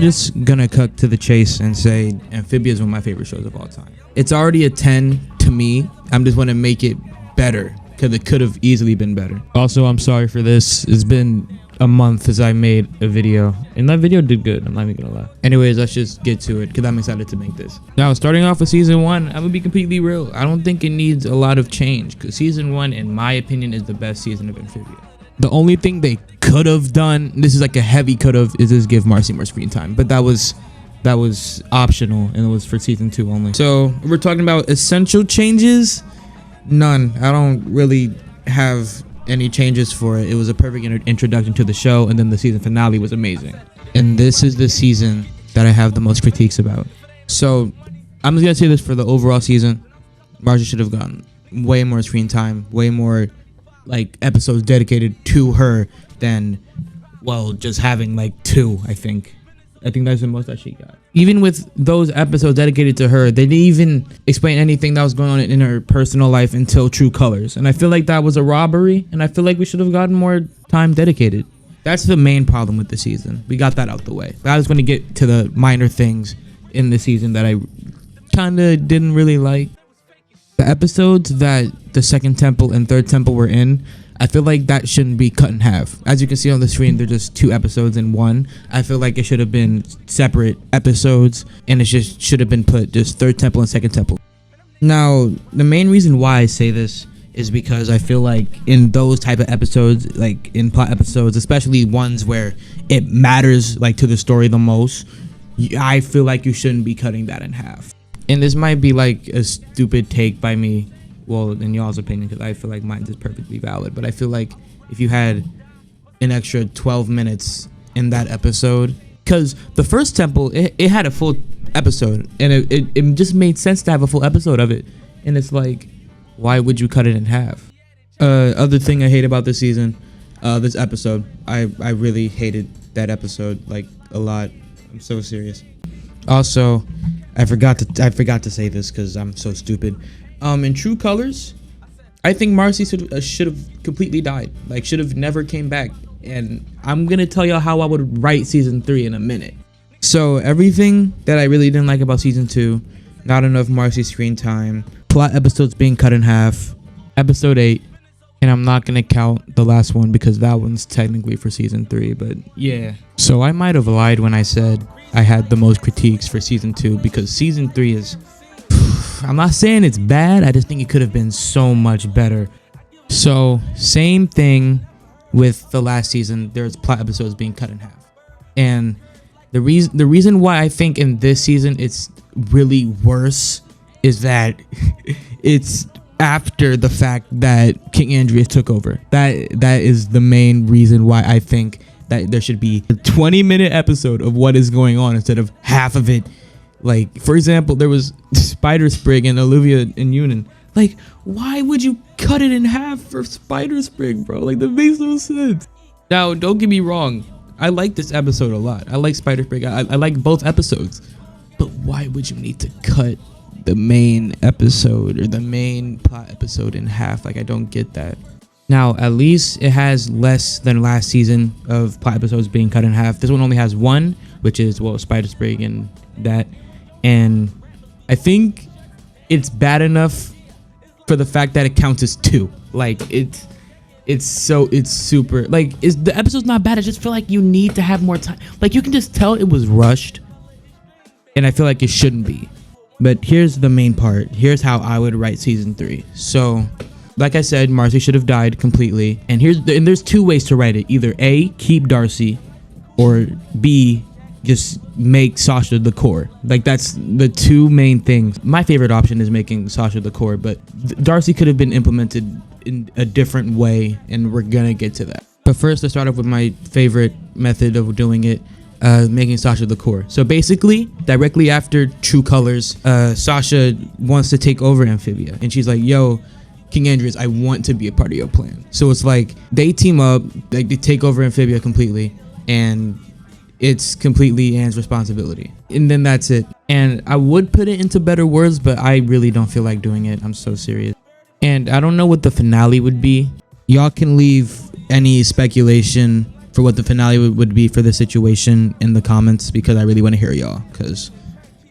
just gonna cut to the chase and say Amphibia is one of my favorite shows of all time. It's already a 10 to me. I'm just want to make it better because it could have easily been better. Also, I'm sorry for this. It's been a month since I made a video, and that video did good. I'm not even gonna lie. Anyways, let's just get to it because I'm excited to make this. Now, starting off with season 1, I'm gonna be completely real. I don't think it needs a lot of change because season 1, in my opinion, is the best season of Amphibia. The only thing they could have done, this is like a heavy could have, is just give Marcy more screen time, but that was optional and it was for season 2 only. So we're talking about essential changes. None. I don't really have any changes for it. It was a perfect introduction to the show, and then the season finale was amazing. And this is the season that I have the most critiques about. So I'm just gonna say this for the overall season. Marcy should have gotten way more screen time, way more like episodes dedicated to her than, well, just having like 2. I think that's the most that she got. Even with those episodes dedicated to her, they didn't even explain anything that was going on in her personal life until True Colors. And I feel like that was a robbery, and I feel like we should have gotten more time dedicated. That's the main problem with the season. We got that out the way. But I was going to get to the minor things in the season that I kind of didn't really like. The episodes that the second temple and third temple were in, I feel like that shouldn't be cut in half. As you can see on the screen, they're just 2 episodes in one. I feel like it should have been separate episodes, and it just should have been put just third temple and second temple. Now, the main reason why I say this is because I feel like in those type of episodes, like in plot episodes, especially ones where it matters like to the story the most, I feel like you shouldn't be cutting that in half. And this might be like a stupid take by me, well, in y'all's opinion, because I feel like mine is perfectly valid, but I feel like if you had an extra 12 minutes in that episode, because the first temple, it had a full episode, and it just made sense to have a full episode of it, and it's like, why would you cut it in half? Other thing I hate about this season, this episode, I really hated that episode like a lot. I'm so serious. Also, I forgot to say this because I'm so stupid. In True Colors, I think Marcy should have completely died. Like, should have never came back. And I'm gonna tell y'all how I would write season 3 in a minute. So everything that I really didn't like about season 2, not enough Marcy screen time, plot episodes being cut in half, episode 8, and I'm not gonna count the last one because that one's technically for season 3, but yeah. So I might have lied when I said I had the most critiques for season 2 because season 3 is, I'm not saying it's bad, I just think it could have been so much better. So same thing with the last season, there's plot episodes being cut in half. And the reason why I think in this season it's really worse is that it's after the fact that King Andreas took over. That is the main reason why I think that there should be a 20-minute episode of what is going on instead of half of it. Like, for example, there was Spider Sprig and Olivia and Yunin. Like, why would you cut it in half for Spider Sprig, bro? Like, that makes no sense. Now, don't get me wrong. I like this episode a lot. I like Spider Sprig. I like both episodes. But why would you need to cut the main episode or the main plot episode in half? Like, I don't get that. Now, at least it has less than last season of plot episodes being cut in half. This one only has 1, which is, well, Spider Sprig and that. And I think it's bad enough for the fact that it counts as 2. Like, it's super, like, the episode's not bad. I just feel like you need to have more time. Like, you can just tell it was rushed, and I feel like it shouldn't be. But here's the main part. Here's how I would write season 3. So, like I said, Marcy should have died completely. And there's 2 ways to write it. Either A, keep Darcy, or B, just make Sasha the core. Like, that's the 2 main things. My favorite option is making Sasha the core, but Darcy could have been implemented in a different way, and we're gonna get to that. But first, let's start off with my favorite method of doing it, making Sasha the core. So basically, directly after True Colors, Sasha wants to take over Amphibia, and she's like, yo, King Andreas, I want to be a part of your plan. So it's like, they team up, like, they take over Amphibia completely, and it's completely Anne's responsibility. And then that's it. And I would put it into better words, but I really don't feel like doing it. I'm so serious. And I don't know what the finale would be. Y'all can leave any speculation for what the finale would be for the situation in the comments, because I really want to hear y'all, because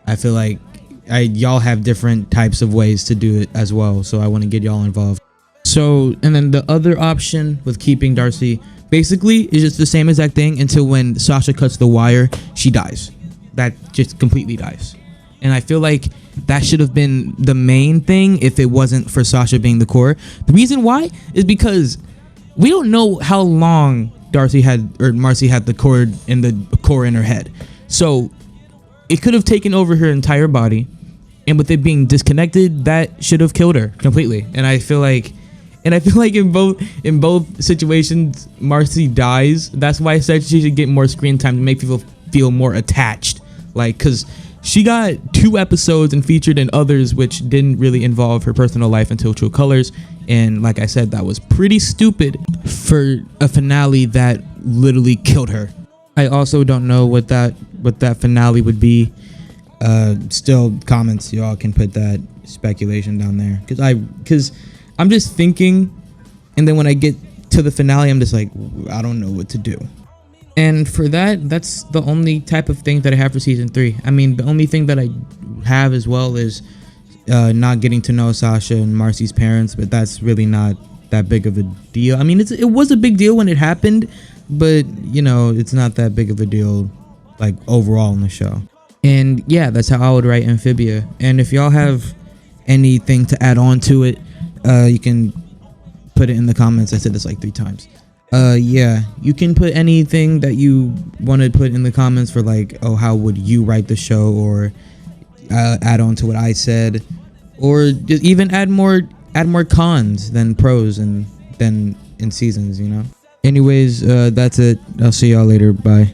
I feel like y'all have different types of ways to do it as well, so I want to get y'all involved. So, and then the other option with keeping Darcy basically is just the same exact thing until when Sasha cuts the wire, she dies. That just completely dies. And I feel like that should have been the main thing if it wasn't for Sasha being the core. The reason why is because we don't know how long Marcy had the cord in her head. So it could have taken over her entire body, and with it being disconnected, that should have killed her completely. And I feel like in both situations, Marcy dies. That's why I said she should get more screen time to make people feel more attached. Like, cause she got 2 episodes and featured in others which didn't really involve her personal life until True Colors. And like I said, that was pretty stupid for a finale that literally killed her. I also don't know what that finale would be. Still, comments, y'all can put that speculation down there, because I'm just thinking, and then when I get to the finale, I'm just like, I don't know what to do. And for that's the only type of thing that I have for season 3. I mean, the only thing that I have as well is not getting to know Sasha and Marcy's parents, but that's really not that big of a deal. I mean, it was a big deal when it happened, but you know, it's not that big of a deal like overall in the show. And yeah, that's how I would write Amphibia. And if y'all have anything to add on to it, you can put it in the comments. I said this like 3 times. Yeah, you can put anything that you want to put in the comments for, like, oh, how would you write the show, or add on to what I said, or just even add more cons than pros and than in seasons, you know. Anyways, that's it. I'll see y'all later. Bye.